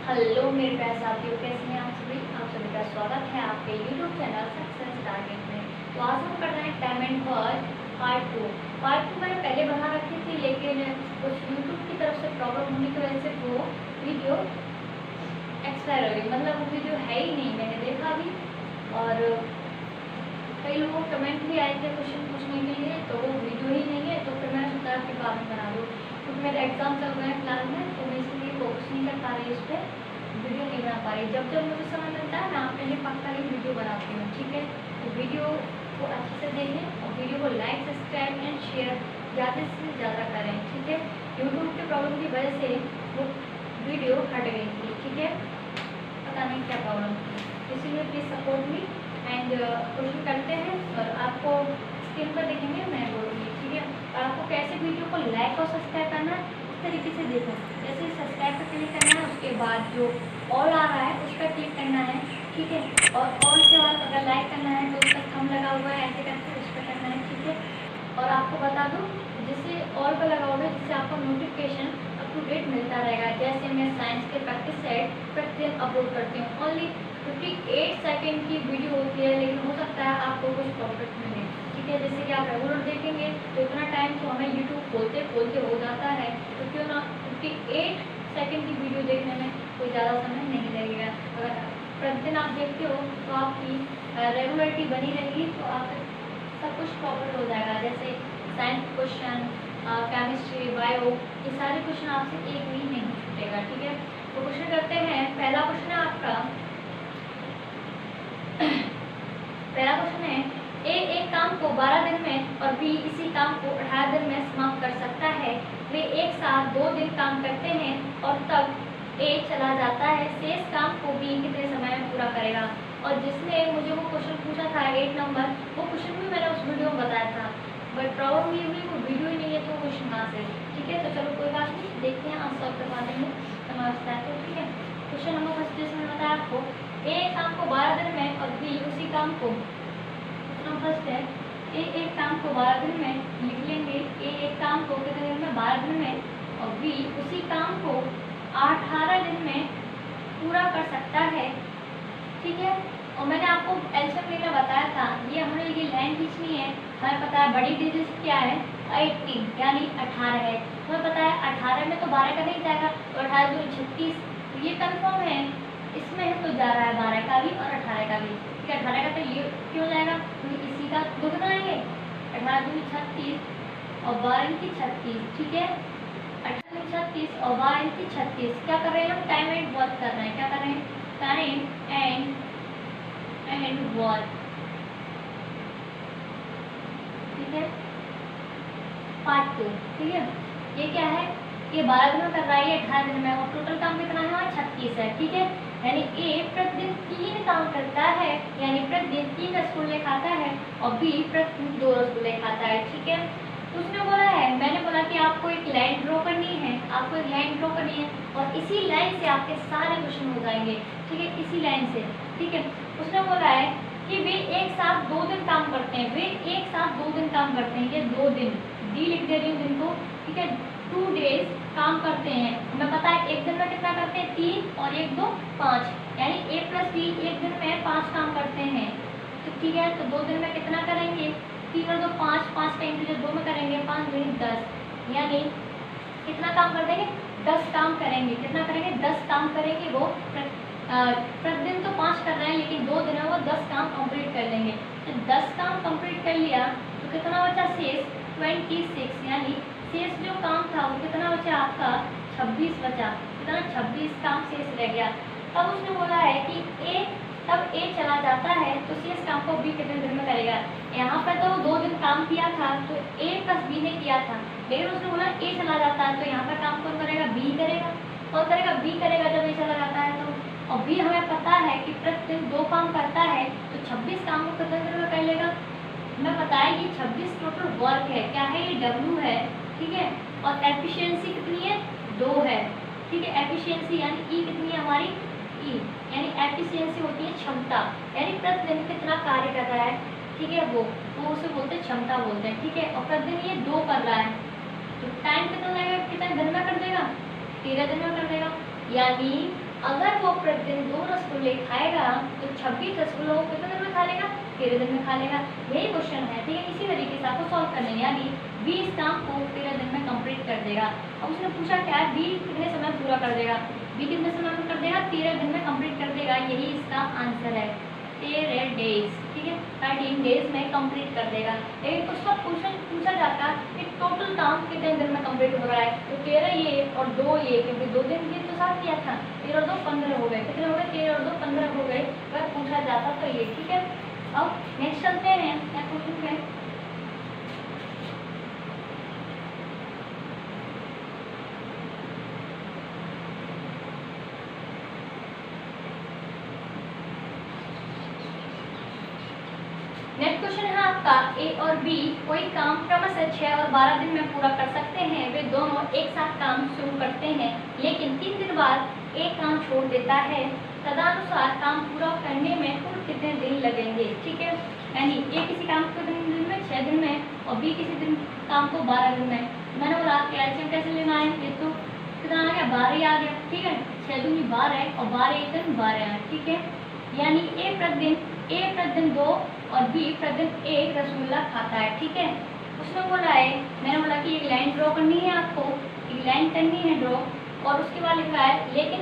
Hello मेरे प्यारे साथियों, कैसे हैं आप सभी का स्वागत है आपके यूट्यूब चैनल सक्सेस टारगेट में। तो आज हम कर रहे हैं time and work part two मैंने पहले बना रखी थी, लेकिन कुछ यूट्यूब की तरफ से प्रॉब्लम होने की वजह से वो वीडियो एक्सपायर हो गई, मतलब वो वीडियो है ही नहीं, मैंने देखा भी। और कई लोगों को कमेंट भी आए थे क्वेश्चन पूछने के लिए, तो वो वीडियो ही नहीं है। तो फिर मैंने सोचा कि बाद में बना दूँ, क्योंकि मेरे एग्जाम चल रहे हैं फिलहाल में, तो मैं इसलिए फोकस नहीं कर पा रही, इस पर वीडियो नहीं बना पा रही। जब जब मुझे समय मिलता है मैं आपके लिए पक्का ही वीडियो बनाती हूँ, ठीक है। तो वीडियो को अच्छे से देखें और वीडियो को लाइक, सब्सक्राइब एंड शेयर ज़्यादा से ज़्यादा करें, ठीक है। यूट्यूब के प्रॉब्लम की वजह से वो वीडियो हट गई थी, ठीक है, पता नहीं क्या प्रॉब्लम थी, इसीलिए please support me and question करते हैं। और आपको स्क्रीन पर देखेंगे, मैं बोलूँगी, ठीक है। और आपको कैसे वीडियो को लाइक और सब्सक्राइब करना है इस तरीके से देखो, जैसे सब्सक्राइब पर क्लिक करना है, उसके बाद जो ऑल आ रहा है उस पर क्लिक करना है, ठीक है। और ऑल के बाद अगर लाइक करना है तो उसका थंब लगा हुआ है, ऐसे करके उस पर करना है, ठीक है। और आपको बता दूँ, जिससे ऑल पर लगा होगा, जिससे आपको नोटिफिकेशन अप टू डेट मिलता रहेगा। जैसे मैं साइंस के प्रैक्टिस सेट प्रतिदिन अपलोड करती हूँ, ओनली 58 सेकेंड की वीडियो होती है, लेकिन हो सकता है आपको कुछ प्रॉफिट मिले, ठीक है। जैसे कि आप रेगुलर देखेंगे तो इतना टाइम तो हमें यूट्यूब खोलते खोलते हो जाता है, तो क्यों ना 58 सेकेंड की वीडियो देखने में कोई ज़्यादा समय नहीं लगेगा। अगर प्रतिदिन आप देखते हो तो आपकी रेगुलरिटी बनी रहेगी, तो आप सब कुछ प्रॉफिट हो जाएगा। जैसे साइंस क्वेश्चन, केमिस्ट्री, बायो, ये सारे क्वेश्चन आपसे एक भी नहीं छूटेगा, ठीक है। तो क्वेश्चन करते हैं। पहला क्वेश्चन है आपका, पहला क्वेश्चन है, ए एक काम को 12 दिन में और बी इसी काम को 18 दिन में समाप्त कर सकता है। वे एक साथ 2 दिन काम करते हैं और तब ए चला जाता है, शेष काम को बी कितने समय में पूरा करेगा। और जिसने मुझे वो क्वेश्चन पूछा था 8 नंबर, वो क्वेश्चन भी मैंने उस वीडियो में बताया था, बट प्रॉब्लम ये हुई वो वीडियो ही नहीं है, तो क्वेश्चन कहाँ से, ठीक है। तो चलो कोई बात नहीं, देखते हैं आप सॉल्व करवा देंगे समझता है तो, ठीक है। क्वेश्चन नंबर फर्स्ट जैसे मैंने बताया आपको, ए काम को 12 दिन में और बी उसी काम को, फर्स्ट है ए एक काम को 12 दिन में, लिख लेंगे ए एक काम को कितने दिन में, 12 दिन में, और बी उसी काम को 18 दिन में पूरा कर सकता है, ठीक है। और मैंने आपको एल्शियम लेना बताया था, ये हमें ये लाइन खींचनी है। हमें पता है बड़ी डिजिट क्या है, 18 यानी 18 है। हमें पता है 18 में तो 12 का नहीं जाएगा, तो 18 दूनी 36, ये कंफर्म है, इसमें है तो जा रहा है 12 का भी और 18 का भी, ठीक है। 18 का तो ये क्यों जाएगा, क्योंकि इसी का दुगना है ये, 18 दूनी 36 और 12 की 36, ठीक है। 18 दूनी 36 और 12 की 36। क्या कर रहे हैं हम, टाइम एंड वर्क कर रहे हैं। क्या कर रहे हैं, टाइम एंड वर्क, ठीक है। पार्ट 2, ठीक है। ये क्या है, ये 12 दिन में कर रहा है, ये 18 दिन में, और टोटल काम कितना है, 36 है, ठीक है। यानी ए प्रतिदिन 3 काम करता है, यानी प्रतिदिन 3 रसगुल्ले खाता है, और बी प्रतिदिन 2 रसगुल्ले खाता है, ठीक है। तो उसने बोला है, मैंने बोला कि आपको एक लाइन ड्रॉ करनी है, आपको एक लाइन ड्रॉ करनी है, और इसी लाइन से आपके सारे क्वेश्चन हो जाएंगे, ठीक है, इसी लाइन से, ठीक है। उसने बोला है कि वे एक साथ 2 दिन काम करते हैं, वे एक साथ 2 दिन काम करते हैं, ये 2 दिन, डी लिख दे रही हूँ दिन को, ठीक है। 2 डेज काम करते हैं। हमें पता है एक दिन में कितना करते हैं, 3 और 1 2 5, यानी a प्लस बी एक दिन में 5 काम करते हैं, तो ठीक है। तो 2 दिन में कितना करेंगे, 3 और 2 5, 5 का इंटू 2 में करेंगे, 5 दूनी 10, यानी कितना काम कर देंगे, 10 काम करेंगे। कितना करेंगे, 10 काम करेंगे। वो प्रतिदिन तो 5 कर रहे हैं, लेकिन 2 दिन में वो 10 काम कंप्लीट कर लेंगे। तो 10 काम कंप्लीट कर लिया तो कितना बचा शेष, 26, यानी शेष जो काम था वो कितना बचा आपका, 26 बचा, कितना 26 काम शेष रह गया। तब उसने बोला है कि तब ए चला जाता है, तो शेष काम को बी कितने दिन में करेगा। यहाँ पर तो 2 दिन काम किया था, तो ए प्लस बी ने किया था, लेकिन उसने बोला ए चला जाता है, तो यहाँ पर काम कौन करेगा, बी करेगा। कौन करेगा, बी करेगा जब ए चला जाता है तो। और बी हमें पता है कि प्रतिदिन 2 काम करता है, तो 26 काम को कितने दिन में कर लेगा। हमें पता है कि 26 टोटल वर्क है, क्या है, ये डब्ल्यू है, ठीक है। और एफिशिएंसी कितनी है, 2 है, ठीक है। एफिशिएंसी यानी ई कितनी है हमारी, ई यानी एफिशिएंसी होती है क्षमता, यानी प्रतिदिन कितना कार्य कर रहा है, ठीक है। वो उसे बोलते हैं क्षमता बोलते हैं, ठीक है। और प्रतिदिन ये 2 कर रहा है, तो टाइम कितना लगेगा, कितने दिन में कर देगा, 13 दिन में कर देगा। यानी अगर वो प्रतिदिन 2 रसगुल्ले खाएगा तो 26 रसगुल्लों को कितने दिन में खा लेगा? 13 दिन में खा लेगा। यही क्वेश्चन है, ठीक है। इसी तरीके से आपको सॉल्व करना है, यानी बी इस काम को 13 दिन में कंप्लीट कर देगा। अब उसने पूछा क्या है, बी कितने समय में पूरा कर देगा? बी कितने समय में कर देगा? 13 दिन में कंप्लीट कर देगा। यही इसका आंसर है, 13 डेज, ठीक है। 13 डेज में कंप्लीट कर देगा। लेकिन उसका क्वेश्चन पूछा जाता कि टोटल काम कितने दिन में कंप्लीट हो रहा है, तो 13 ये और 2 ये, क्योंकि 2 दिन की तो साथ किया था। 13 और 2 15 हो गए। कितने हो गए? 13 और 2 15 हो गए। अगर पूछा जाता तो ये, ठीक है। अब नेक्स्ट चलते हैं नेक्स्ट क्वेश्चन पे। नेक्स्ट क्वेश्चन है आपका, ए और बी कोई काम क्रमशः 6 और 12 दिन में पूरा कर सकते हैं। वे दोनों एक साथ काम शुरू करते हैं, लेकिन 3 दिन बाद एक काम छोड़ देता है। तदनुसार काम पूरा करने में कुल कितने दिन लगेंगे? ठीक है, यानी ए किसी काम को कितने दिन में? 6 दिन में, और बी किसी दिन काम को 12 दिन में। मैंने बोला कैल्शियम कैसे लेना है, ये तो कितना आ गया? 12 ही आ गया, ठीक है। 6 दूनी 12 और 12 एक दिन 12 है, ठीक है। यानी ए प्रतिदिन 2 और बी प्रतिदिन 1 रसगुल्ला खाता है, ठीक है। उसने बोला है, मैंने बोला कि एक लाइन ड्रॉ करनी है, आपको एक लाइन करनी है ड्रॉ, और उसके बाद लिखा है लेकिन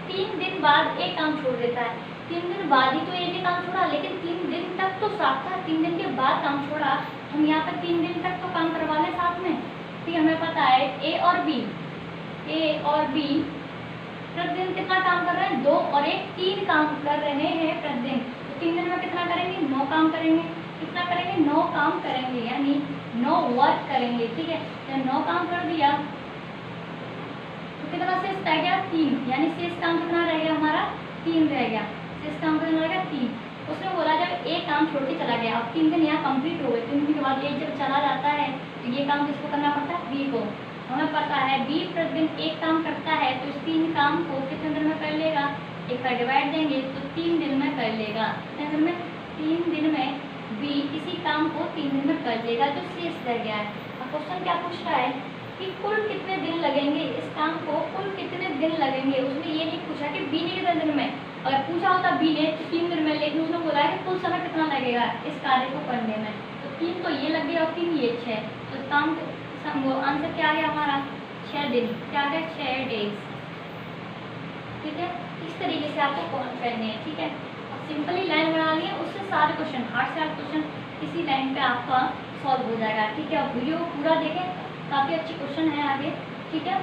3 दिन बाद एक काम छोड़ देता है। 3 दिन बाद ही तो एक ही काम छोड़ा, लेकिन 3 दिन तक तो साथ था, 3 दिन के बाद काम छोड़ा। हम यहाँ पर 3 दिन तक तो काम करवा लें साथ में, ठीक है। हमें पता है ए और बी प्रतिदिन कितना काम कर रहे हैं? 2 और 1 3 काम कर रहे हैं प्रतिदिन। तो 3 दिन में कितना करेंगे? 9 काम करेंगे। कितना करेंगे? 9 काम करेंगे, यानी 9 वर्क करेंगे, ठीक है। जब 9 काम कर दिया तो कितना शेष रह गया? 3, यानी शेष काम कितना रह गया हमारा? 3 रह गया। शेष काम कितना रह गया? 3। उसने बोला जब एक काम छोड़ के चला गया, अब 3 दिन यहाँ कंप्लीट हो गए, 3 दिन के बाद एक जब चला जाता है तो ये काम किसको करना पड़ता है? बी को। हमें पता है बी प्रतिदिन एक काम करता है, तो इस 3 काम को कितने दिन में कर लेगा? एक पर डिवाइड देंगे तो 3 दिन में कर लेगा। कितने दिन में? 3 दिन में बी इसी काम को 3 दिन में कर लेगा, जो शेष रह गया है। अब क्वेश्चन क्या पूछ रहा है कि कुल कितने दिन लगेंगे इस काम को, कुल कितने दिन लगेंगे। उसने ये नहीं पूछा कि बी ने कितने दिन में, अगर पूछा होता बी ने तो 3 दिन में, लेकिन उसने बोला है कि कुल समय कितना लगेगा इस कार्य को करने में। तो 3 तो ये लग गया और 3 ये 6, तो काम वो आंसर क्या आ गया हमारा? 6 दिन। क्या आ गया? 6 डेज, ठीक है। इस तरीके से आपको कौन करने हैं, ठीक है। सिंपली लाइन बना लिया, उससे सारे क्वेश्चन, 8 से 8 क्वेश्चन इसी लाइन पे आपका सॉल्व हो जाएगा, ठीक है। अब वीडियो पूरा देखें, काफ़ी अच्छी क्वेश्चन है आगे, ठीक है।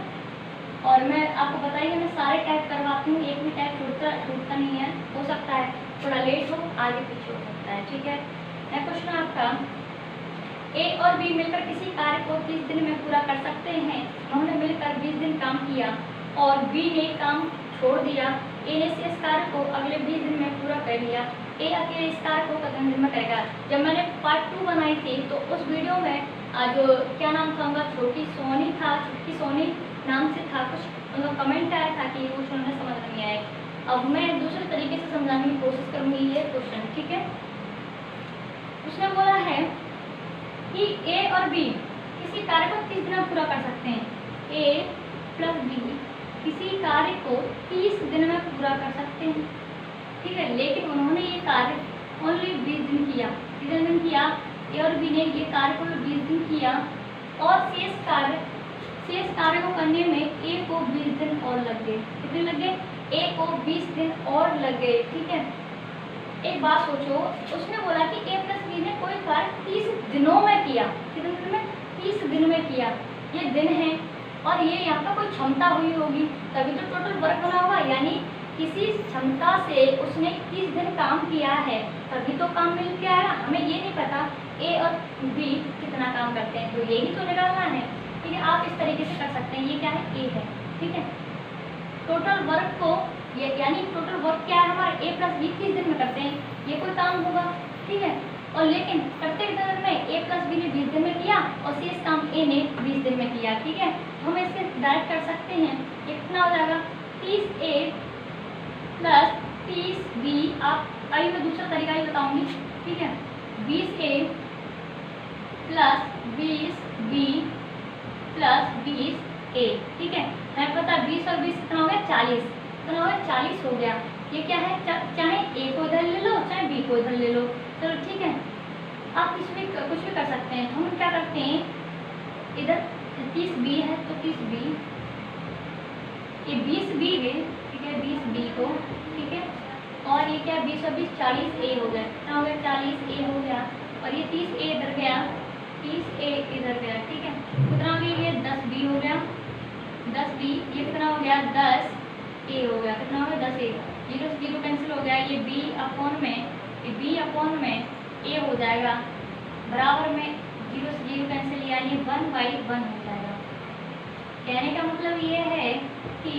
और मैं आपको बताइए मैं सारे टाइप करवाती हूँ, एक भी टाइप छूटता नहीं है। हो सकता है थोड़ा लेट हो, आगे पीछे हो सकता है, ठीक है। नेक्स्ट क्वेश्चन आपका, ए और बी मिलकर किसी कार्य को 30 दिन में पूरा कर सकते हैं। उन्होंने मिलकर 20 दिन काम किया और बी ने काम छोड़ दिया। ए ने इस कार्य को अगले 20 दिन में पूरा कर लिया। ए अकेले इस कार्य को कितने दिन में करेगा? जब मैंने पार्ट 2 बनाई थी तो उस वीडियो में जो क्या नाम था उनका, छोटी सोनी था, छोटी सोनी नाम से था कुछ, उनका कमेंट आया था कि ये क्वेश्चन उन्हें समझ नहीं आए। अब मैं दूसरे तरीके से समझाने की कोशिश करूँगी ये क्वेश्चन, ठीक है। उसने बोला है कि ए और बी किसी कार्य को 30 दिन में पूरा कर सकते हैं। ए प्लस बी किसी कार्य को 30 दिन में पूरा कर सकते हैं, ठीक है। लेकिन उन्होंने ये कार्य ओनली 20 दिन किया। कितने दिन किया? ए और बी ने ये कार्य को 20 दिन किया, और शेष कार्य को करने में ए को 20 दिन और लग गए। कितने लग गए? ए को 20 दिन और लग गए, ठीक है। एक बात सोचो, उसने बोला कि ए प्लस बी ने कोई कार्य 30 दिनों में किया। कितने दिन में? 30 दिन में किया। ये दिन है और ये यहाँ पर कोई क्षमता हुई होगी, तभी तो टोटल वर्क बना हुआ, यानी किसी क्षमता से उसने 30 दिन काम किया है, तभी तो काम मिल के आया। हमें ये नहीं पता ए और बी कितना काम करते हैं, तो यही तो निकालना है, ठीक है। आप इस तरीके से कर सकते हैं। ये क्या है? ए है, ठीक है। टोटल वर्क को यानी टोटल वर्क क्या है हमारा? ए प्लस बी 30 दिन में करते हैं, ये कोई काम होगा, ठीक है। और लेकिन प्रत्येक दिन में ए प्लस बी ने 20 दिन में किया और शेष काम ए ने 20 दिन में किया, ठीक है। तो हम इसे डायरेक्ट कर सकते हैं। ये कितना हो जाएगा? 30 ए प्लस 30 बी। आप आइए मैं दूसरा तरीका ही बताऊंगी, ठीक है। 20 ए प्लस 20 बी प्लस 20 ए, ठीक है। हमें पता 20 और 20 कितना हो गया? 40। कितना होगा 40 हो गया। ये क्या है, चाहे ए को इधर ले लो चाहे बी को इधर ले लो, चलो ठीक है, आप कुछ भी कर सकते हैं। हम क्या करते हैं, इधर 30 बी है तो 30 बी, ये 20 बी है, ठीक है, 20 बी को, ठीक है, और ये क्या 20 और 20 40 ए हो गया, कितना हो गया 40 ए हो गया, और ये 30 ए इधर गया, 30 ए इधर गया, ठीक है, कितना हो गया, ये 10 बी हो गया, 10 बी, ये कितना हो गया 10 ए हो गया, कितना हो गया 10 ए, 0 से 0 कैंसिल हो गया, ये बी अपॉन में, ये बी अपॉन में ए हो जाएगा, बराबर में 0 से 0 कैंसिल, यानी 1/1 हो जाएगा। कहने का मतलब ये है कि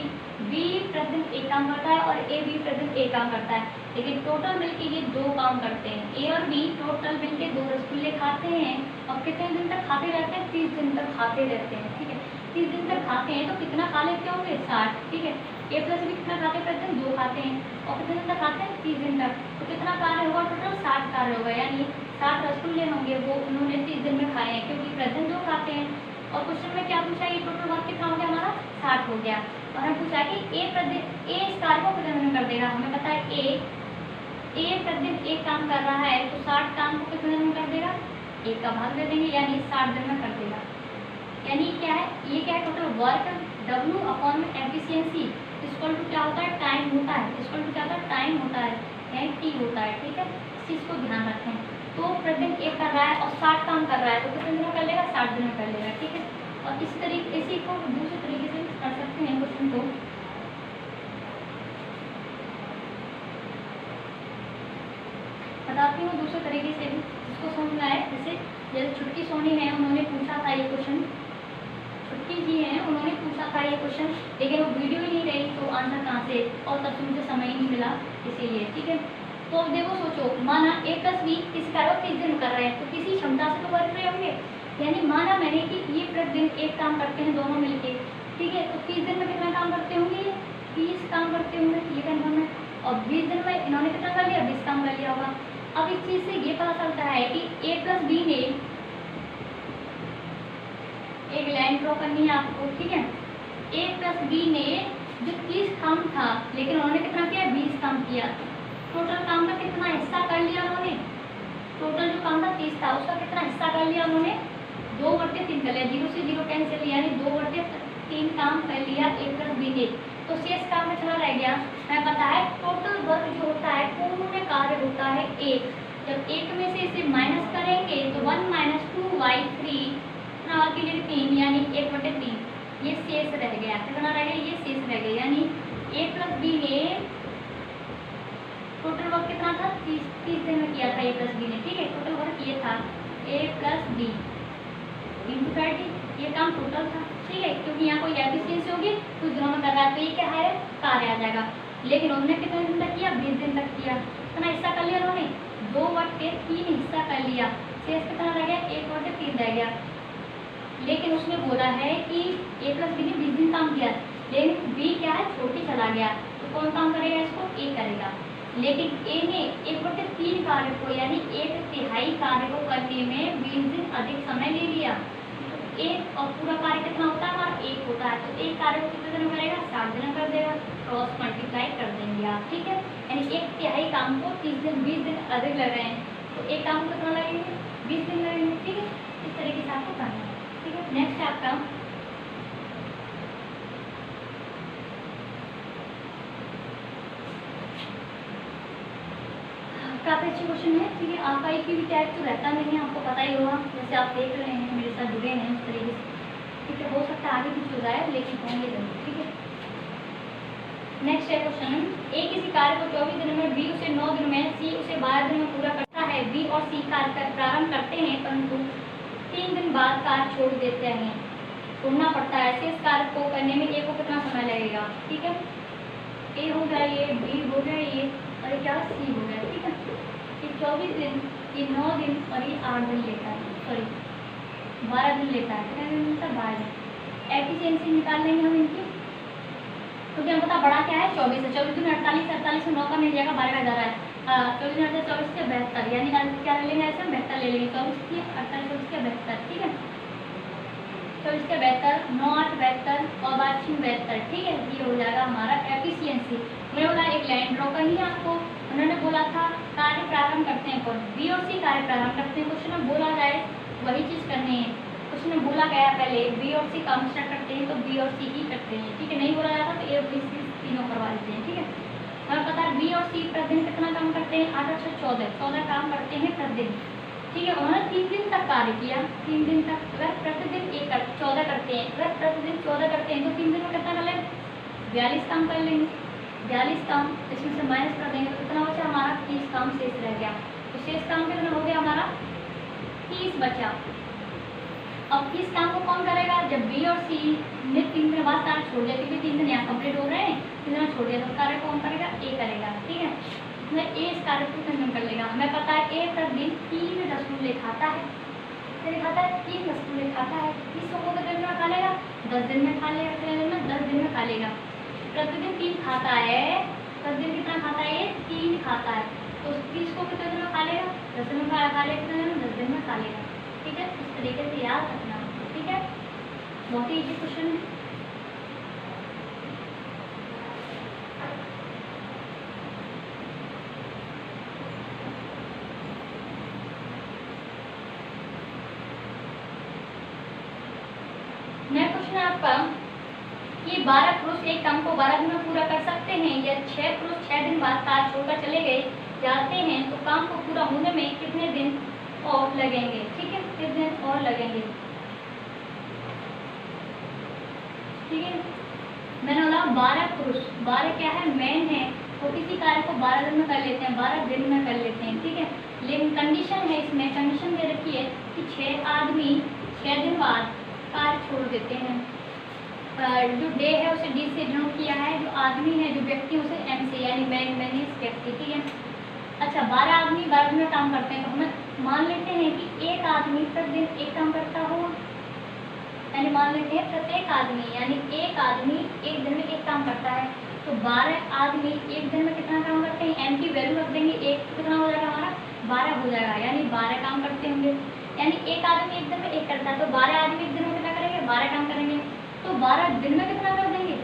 बी प्रतिदिन एक काम करता है और ए बी प्रतिदिन एक काम करता है, लेकिन टोटल मिलके ये 2 काम करते हैं। ए और बी टोटल मिलके 2 रसगुल्ले खाते हैं, और कितने दिन तक खाते रहते हैं, 30 दिन तक खाते रहते हैं, ठीक है, 30 दिन तक खाते हैं तो कितना खा लेते होंगे 60, ठीक है, ए प्लस बी कितना खाते हैं प्रतिदिन 2 खाते हैं, और कितने दिन तक खाते हैं 30 दिन तक, तो कितना कार्य होगा टोटल 60 कार्य होगा, यानी 60 रसगुल्ले होंगे वो उन्होंने 30 दिन में खाए हैं, क्योंकि प्रतिदिन 2 खाते हैं। और क्वेश्चन में क्या पूछा, ये टोटल वर्क कितना हो गया हमारा 60 हो गया, और हम पूछा कि ए इस कार्य को कितने दिन में कर देगा, हमें पता है ए प्रतिदिन एक काम कर रहा है तो 60 काम को कितने दिन में कर देगा, एक का भाग दे देंगे, यानी 60 दिन में कर देगा। यानी क्या है, ये क्या है टोटल वर्क W अपॉन में एफिशिएंसी इक्वल टू क्या होता है, टाइम होता है, इक्वल टू क्या होता है, टाइम होता है, यानी टी होता है, ठीक है, इस चीज़ को ध्यान रखें। तो प्रतिदिन एक कर रहा है और 60 काम कर रहा है तो कितने दिन में कर लेगा, 60 दिन में कर लेगा, ठीक है। और इस तरीके इसी को दूसरे तरीके से कर सकते हैं क्वेश्चन को, बताती हूँ दूसरे तरीके से भी, इसको समझना है। जैसे छुटकी सोनी है, उन्होंने पूछा था ये क्वेश्चन, छुटकी जी हैं उन्होंने पूछा था ये क्वेश्चन, लेकिन वो वीडियो ही नहीं रही तो आंसर कहाँ से, और तब से मुझे समय ही नहीं मिला इसीलिए, ठीक है। तो देखो सोचो, माना ए प्लस बी किसी कार्य को 30 दिन कर रहे हैं तो किसी क्षमता से तो कर रहे होंगे, यानी माना मैंने कि ये प्रतिदिन एक काम करते हैं दोनों मिलके, ठीक है, तो 30 दिन में कितना काम करते होंगे, 30 काम करते होंगे, ये कन्फर्म है, और 20 दिन में इन्होंने कितना कर लिया, 20 काम कर लिया होगा। अब इस चीज़ से ये पता चलता है कि ए प्लस बी ने, एक लाइन ड्रॉ करनी है आपको, ठीक है, ए प्लस बी ने जो 30 काम था लेकिन उन्होंने कितना किया, 20 काम किया, टोटल काम का कितना हिस्सा कर लिया उन्होंने, टोटल जो काम था 30 था उसका कितना हिस्सा कर लिया उन्होंने, 2/3 कर लिया, 0 से 0 कैंसिल, यानी 2/3 काम कर लिया ए प्लस बी ने, तो शेष काम कितना रह गया, हमें पता है टोटल वर्क जो होता है पूर्ण कार्य होता है 1, जब 1 में से इसे माइनस करेंगे तो 1 - 2/3 की जगह 3, यानी 1/3 ये शेष रह गया, कितना रह गया, ये शेष रह गया, यानी ए प्लस बी ने टोटल वर्क कितना था, 30 दिन में किया था ए प्लस बी ने, ठीक है, टोटल वर्क ये था ए प्लस बी इंटू 30, ये काम टोटल था, ठीक है, क्योंकि यहाँ कोई एफिशिएंसी होगी कुछ दिनों में कर रहा है तो ये क्या है, कार्य आ जाएगा, लेकिन उन्होंने कितने दिन तक किया, 20 दिन तक किया, कितना हिस्सा कर लिया उन्होंने, 2/3 हिस्सा कर लिया, शेष कितना रह गया, 1/3 रह गया। लेकिन उसने बोला है कि ए प्लस बी ने 20 दिन काम किया, लेकिन बी क्या है, छोटी चला गया, तो कौन काम करेगा, इसको ए करेगा, लेकिन ए ने 1/3 कार्य को यानी 1/3 कार्य को करने में 20 दिन अधिक समय ले लिया, तो एक और पूरा कार्य कितना होता है हमारा, 1 होता है, तो एक कार्य को कितने दिन में करेगा, 60 दिन में कर देगा, क्रॉस मल्टीप्लाई कर देंगे आप, ठीक है, यानी 1/3 काम को 30 दिन 20 दिन अधिक लग रहे हैं, तो एक काम को कितना लगेंगे, 20 दिन लगेंगे, ठीक है, इस तरीके से आपको करना है, ठीक है। नेक्स्ट आपका काफ़ी अच्छे क्वेश्चन है, ठीक है, आपका एक भी टाइप तो रहता नहीं है, आपको पता ही होगा, जैसे आप देख रहे हैं मेरे साथ जुड़े हैं उस तरीके से, ठीक है, हो सकता है आगे कुछ हो जाए लेकिन होंगे जरूर, ठीक है। नेक्स्ट है क्वेश्चन, ए किसी कार्य को 24 दिन में, बी उसे 9 दिन में, सी उसे 12 दिन में पूरा करता है, बी और सी कार्य प्रारंभ करते हैं परंतु 3 दिन बाद कार्य छोड़ देते हैं, छोड़ना पड़ता है, ऐसे इस कार्य को करने में ए को कितना समय लगेगा, ठीक है, ए हो गया ये, बी हो गया ये, और ये क्या सी हो गया, ठीक है, ये 24 दिन, ये 9 दिन और ये 8 दिन लेता है, सॉरी 12 दिन लेता है, कितने दिन मिलता है, 12 दिन। एफिशिएंसी निकाल लेंगे हम इनकी, क्योंकि हम पता बड़ा क्या है 24 है, 24 दिन 48, 48 में 9 का मिल जाएगा, 12 का जा रहा है, 24 दिन 24 के 72, यानी क्या ले लेंगे, ऐसे हम 72 ले लेंगे, 24 की 48, 24 के 72, ठीक है, 24 के 72, 9 8 72 और 12 6 72, ठीक है, ये हो जाएगा हमारा एफिशिएंसी। मैंने बोला एक लाइन ड्रॉ करनी है आपको, उन्होंने बोला था कार्य प्रारंभ करते हैं कौन, बी और सी कार्य प्रारंभ करते हैं। क्वेश्चन में बोला जाए वही चीज़ करनी है। क्वेश्चन में बोला गया पहले बी और सी काम स्टार्ट करते हैं तो बी और सी ही करते हैं, ठीक है। नहीं बोला जाता तो ए बी सी तीनों करवा देते हैं, ठीक है। हमें पता है बी और सी प्रतिदिन कितना काम करते हैं, 8 और 6 14 काम करते हैं प्रतिदिन, ठीक है। उन्होंने 3 दिन तक कार्य किया, 3 दिन तक। अगर प्रतिदिन 14 करते हैं, अगर प्रतिदिन 14 करते हैं तो 3 दिन में कितना कर लेंगे, 42 काम कर लेंगे। 42 काम इसमें से माइनस कर देंगे तो कितना बचा हमारा, 30 काम शेष रह गया। तो शेष काम कितना हो गया हमारा, 30 बचा। अब 30 काम को कौन करेगा, जब बी और सी ने 3 दिन बाद कार्य छोड़ दिया, क्योंकि 3 दिन यहाँ कंप्लीट हो रहे हैं, 3 दिन छोड़ दिया तो कार्य कौन करेगा, ए करेगा, ठीक है। इसमें ए इस कार्य को खत्म कर लेगा। हमें पता है ए प्रतिदिन 3 रसगुल्ले खाता है, फिर खाता है 3 रसगुल्ले खाता है। 30 को कितने दिन में खा लेगा, 10 दिन में खा लेगा, कितने दिन में, 10 दिन में खा लेगा। प्रतिदिन 3 खाता है, प्रतिदिन कितना खाता है, 3 खाता है, तो 30 को कितने दिन में खा लेगा, 10 दिन में खा लेगा, कितने दिन में, 10 दिन में खा लेगा, ठीक है। इस तरीके से याद रखना, ठीक है। बहुत ही इजी क्वेश्चन है। नेक्स्ट क्वेश्चन है आपका कि 12 पुरुष एक काम को 12 दिन में पूरा कर सकते हैं, या 6 पुरुष 6 दिन बाद कार्य छोड़कर चले गए जाते हैं तो काम को पूरा होने में कितने दिन और लगेंगे, ठीक है, कितने दिन और लगेंगे, ठीक है। मैंने बोला 12 पुरुष, 12 क्या है, मैन है, तो किसी कार्य को 12 दिन में कर लेते हैं, 12 दिन में कर लेते हैं, ठीक है। लेकिन कंडीशन है, इसमें कंडीशन दे रखी है कि 6 आदमी 6 दिन बाद कार्य छोड़ देते हैं। जो डे है उसे डी से डिनोट किया है, जो आदमी है, जो व्यक्ति, उसे एम से, यानी मैनीस व्यक्ति, ठीक है। अच्छा, 12 आदमी 12 दिन में काम करते हैं, तो हमें मान लेते हैं कि एक आदमी प्रतिदिन एक काम करता हो, यानी मान लेते हैं प्रत्येक आदमी, यानी एक आदमी एक दिन में एक काम करता है, तो 12 आदमी एक दिन में कितना काम करते हैं, एम की वैल्यू रख देंगे, एक कितना हो जाएगा हमारा, 12 हो जाएगा, यानी 12 काम करते होंगे। यानी एक आदमी एक दिन में एक करता है, तो 12 आदमी एक दिन में कितना करेंगे, 12 काम करेंगे, तो 12 दिन में कितना कर देंगे,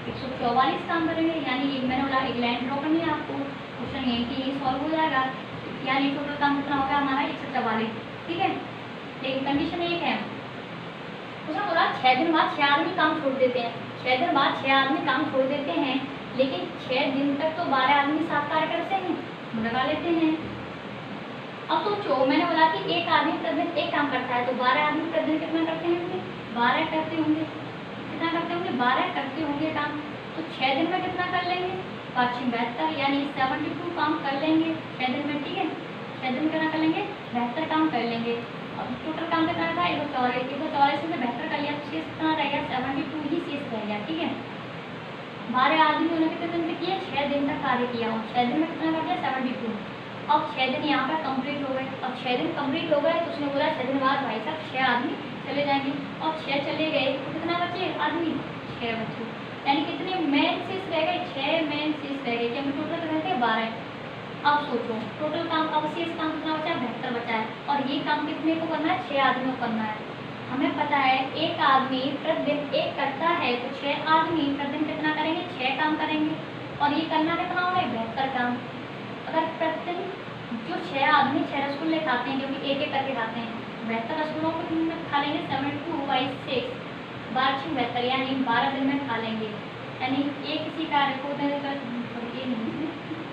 144 काम करेंगे। यानी एक मैंने बोला एक लाइन ड्रॉ करनी है आपको, क्वेश्चन यही कि सॉल्व हो जाएगा। यानी टोटल काम कितना होगा हमारा, 144, ठीक है। लेकिन कंडीशन एक है, उसने बोला 6 दिन बाद 6 आदमी काम छोड़ देते हैं, 6 दिन बाद 6 आदमी काम छोड़ देते हैं, लेकिन 6 दिन तक तो 12 आदमी साथ कार्य करते हैं, लगा लेते हैं। अब सोचो, मैंने बोला कि एक आदमी प्रतिदिन एक काम करता है, तो 12 आदमी प्रतिदिन कितना करते होंगे, 12 करते होंगे, कितना करते होंगे, 12 करते होंगे काम, तो 6 दिन में कितना कर लेंगे, 572, यानी 72 काम कर लेंगे 6 दिन में, ठीक है। 6 दिन में कितना कर लेंगे, 72 काम कर लेंगे। अब टोटल काम कितना था, 144 में 72 कर लिया, तो शेष कितना रह गया, 72 ही शेष रह गया, ठीक है। 12 आदमियों ने कितने दिन में किया, 6 दिन तक कार्य किया, 6 दिन में कितना कर दिया, 72। अब 6 दिन यहाँ पर कंप्लीट हो गए। अब 6 दिन कंप्लीट हो गए तो उसने बोला 6 दिन बाद भाई साहब 6 आदमी चले जाएंगे। अब 6 चले गए तो कितना बचे आदमी, 6 बचे, यानी कितने मेन शेष रह गए, 6 मेन शेष रह गए, क्योंकि टोटल रहते हैं 12। अब सोचो टोटल काम, अवशेष काम कितना बचा, 72 बचा है, और ये काम कितने को करना है, 6 आदमियों को करना है। हमें पता है एक आदमी प्रतिदिन एक करता है, तो 6 आदमी प्रतिदिन कितना करेंगे, 6 काम करेंगे, और ये करना कितना होगा, 72 काम। अगर प्रतिदिन जो 6 आदमी 6 रसगुल्ले खाते हैं, क्योंकि एक एक करके खाते हैं, 72 रसगुल्लों को दिन में खा लेंगे, 72/6, 12×72, यानी 12 दिन में खा लेंगे। यानी एक किसी कार्य को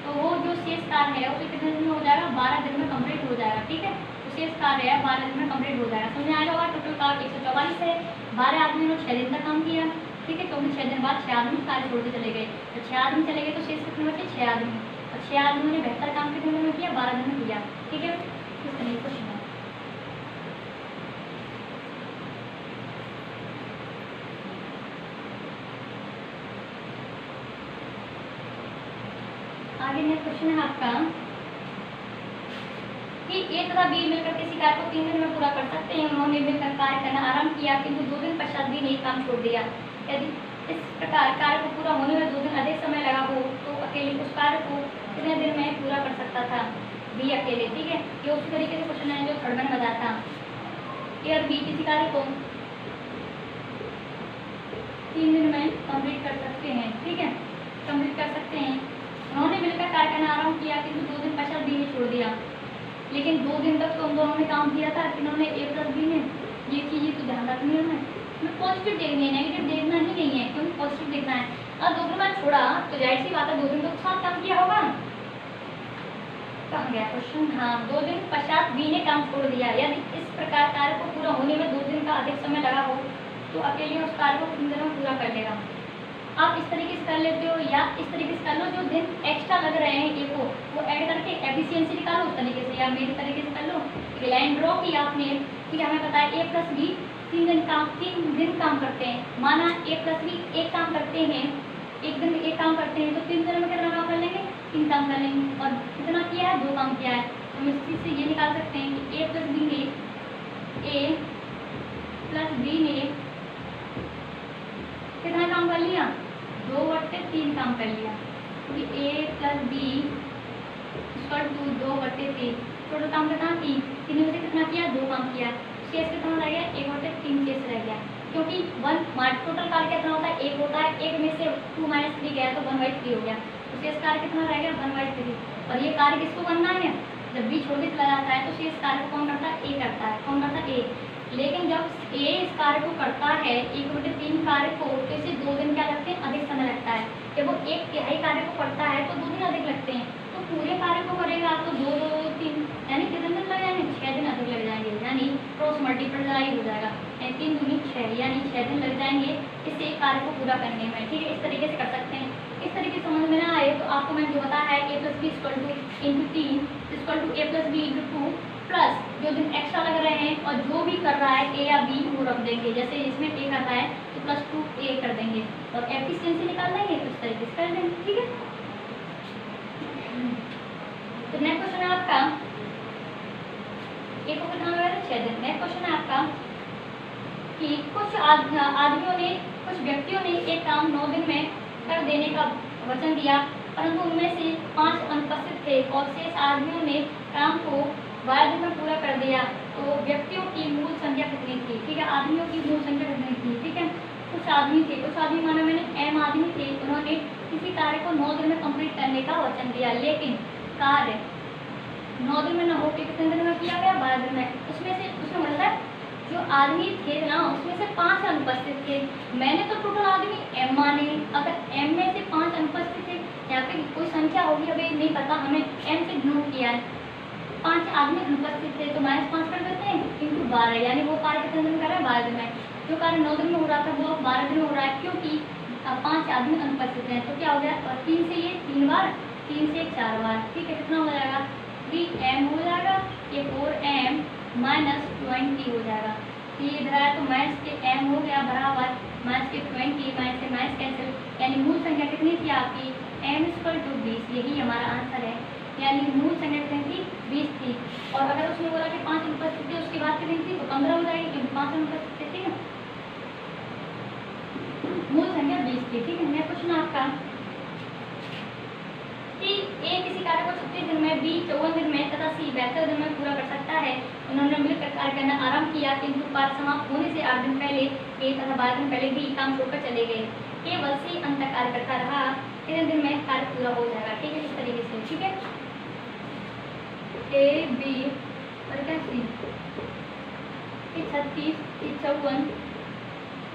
तो वो जो शेष कार्य है उसे कितने दिन में हो जाएगा, 12 दिन में कंप्लीट हो जाएगा, ठीक है। तो शेष कार्य है 12 दिन में कंप्लीट हो जाएगा। समझ आएगा होगा, टोटल कार्य 144 है, 12 आदमी ने 6 दिन तक काम किया, ठीक है। तो 6 दिन बाद 6 आदमी कार्य छोड़ के चले गए, तो 6 आदमी चले गए तो शेष कितने बचे, 6 आदमी, और 6 आदमियों ने 72 काम कितने दिन में किया, 12 दिन में किया, ठीक है। इस तरीके क्वेश्चन है। आगे नेक्स्ट क्वेश्चन है आपका कि ए तथा बी मिलकर किसी कार्य को 3 दिन में पूरा कर सकते हैं। उन्होंने मिलकर कार्य करना आरंभ किया, किंतु 2 दिन पश्चात बी ने काम छोड़ दिया। यदि इस प्रकार कार्य को पूरा होने में 2 दिन अधिक समय लगा हो तो अकेले उस कार्य को कितने दिन में पूरा कर सकता था, बी अकेले, ठीक है। ये उसी तरीके से क्वेश्चन है जो थर्ड में बताया था। ए और बी किसी कार्य को 3 दिन में कंप्लीट कर सकते हैं, ठीक है, कंप्लीट कर सकते हैं। उन्होंने मिलकर कार्य करना आरम्भ किया किंतु 2 दिन पश्चात बी ने छोड़ दिया। लेकिन 2 दिन तक तो उन दोनों ने काम किया था, इन्होंने ए प्लस बी ने। ये चीज़ें तो ध्यान रखनी है हमें पॉजिटिव देखनी है, नेगेटिव देखना ही नहीं है, क्योंकि पॉजिटिव देखना है। अब 2 दिन बाद छोड़ा तो जाहिर सी बात है 2 दिन तो साथ काम किया होगा। कहाँ गया क्वेश्चन, हाँ 2 दिन पश्चात बी ने काम छोड़ दिया। यदि इस प्रकार कार्य को पूरा होने में 2 दिन का अधिक समय लगा हो तो अकेले उस कार्य को 3 दिनों में पूरा कर लेगा। आप इस तरीके से कर लेते हो या इस तरीके से कर लो, जो दिन एक्स्ट्रा लग रहे हैं ए को वो ऐड करके एफिशिएंसी निकालो उस तरीके से, या मेरे तरीके से कर लो। एक लाइन ड्रॉ की आपने, ठीक है, हमें पता है ए प्लस बी 3 दिन काम करते हैं। माना ए प्लस बी एक काम करते हैं, एक दिन एक काम करते हैं तो 3 दिन में कितना काम कर लेंगे, 3 काम कर लेंगे। और कितना किया है, 2 काम किया है। हम इस चीज़ से ये निकाल सकते हैं कि ए प्लस बी ने कितना काम कर लिया, 2/3 काम कर लिया, क्योंकि A plus B equal to 2/3। Total काम कितना, 3 में से कितना किया, 2 काम किया। शेष कितना रह गया, 1/3 शेष रह गया, क्योंकि 1 टोटल कार्य कितना होता है, 1 होता है, 1 में से 2 - 3 गया तो 1/3 हो गया। तो शेष कार्य कितना रह गया, 1/3। और ये कार्य किसको करना है, जब बी छोड़ के चला जाता है तो शेष कार्य को कौन करता है, ए करता है। कौन करता है, ए। लेकिन जब ए इस कार्य को करता है 1/3 कार्य को, तो इसे 2 दिन क्या लगते हैं, अधिक समय लगता है। जब वो 1/3 कार्य को करता है तो 2 दिन अधिक लगते हैं। तो पूरे कार्य को करेगा तो 2 2 3 यानी कितने दिन लग जाएंगे, 6 दिन अधिक लग जाएंगे, यानी क्रॉस मल्टीप्लाई हो जाएगा। 3 दूनी 6 यानी 6 दिन लग जाएंगे इस एक कार्य को पूरा करने में, ठीक है। इस तरीके से कर सकते हैं। इस तरीके से समझ में ना आए तो आपको मैंने जो बताया है A plus B equal to into 3 equal to A plus B into 2 plus जो दिन एक्स्ट्रा लग रहे हैं और जो भी कर रहा है ए या बी वो रख देंगे। जैसे इसमें ए करता है तो +2 कर देंगे और एफिशिएंसी निकाल देंगे, तो इस तरीके से कर देंगे, ठीक है। तो नेक्स्ट क्वेश्चन है आपका, ए को कितना लगा, 6 दिन। नेक्स्ट क्वेश्चन है आपका कि कुछ आदमियों ने, कुछ व्यक्तियों ने एक काम 9 दिन में कर देने का वचन दिया, परंतु उनमें से 5 अनुपस्थित थे और शेष आदमियों ने काम को 12 दिन में पूरा कर दिया। तो व्यक्तियों की मूल संख्या कितनी थी, ठीक है, आदमियों की मूल संख्या कितनी थी, ठीक है। कुछ आदमी थे, कुछ आदमी माना मैंने एम आदमी थे, उन्होंने किसी कार्य को 9 दिन में कंप्लीट करने का वचन दिया, लेकिन कार्य 9 दिन में न हो के कितने दिन में किया गया, 12 दिन में। उसमें से उसमें मतलब जो आदमी थे ना उसमें से 5 अनुपस्थित थे। मैंने तो टोटल आदमी एम माने, अगर एम में से 5 अनुपस्थित थे, यहाँ पे कोई संख्या होगी अभी नहीं पता, हमें एम से नोट किया है, 5 आदमी अनुपस्थित थे तो -5 कर देते हैं इंटू 12, यानी वो कार्य कितने दिन कर रहा है, 12 दिन में। जो कार्य 9 दिन में हो रहा था वो 12 दिन में हो रहा है, क्योंकि 5 आदमी अनुपस्थित हैं। तो क्या हो गया, और 3 से ये 3 बार, 3 से 4 बार, ठीक है। कितना हो जाएगा, 3m हो जाएगा, ये 4m -20 हो जाएगा। ये इधर आया तो माइनस के m हो गया बराबर माइनस के 20, माइनस से माइनस कैंसिल, यानी मूल संख्या कितनी थी आपकी, m = 20। यही हमारा आंसर है, यानी मूल संख्या कितनी थी, 20 थी। और अगर उसने बोला कि 5 अनुपस्थित थे उसके बाद कितनी थी, तो 15 हो जाएगी, क्योंकि 5 अनुपस्थित थे, ठीक है। मूल संख्या 20 थी, ठीक है। नेक्स्ट क्वेश्चन आपका कि ए किसी कार्य को 36 दिन में, बी 54 दिन में तथा सी 72 दिन में पूरा कर सकता है। उन्होंने मिलकर कार्य करना आरंभ किया, किंतु कार्य समाप्त होने से 8 दिन पहले ए तथा 12 दिन पहले बी काम छोड़कर चले गए। केवल सी अंत तक कार्य करता रहा, कितने दिन में कार्य पूरा हो जाएगा, ठीक है। इस तरीके से, ठीक है। ए बी और क्या सी, 36, 54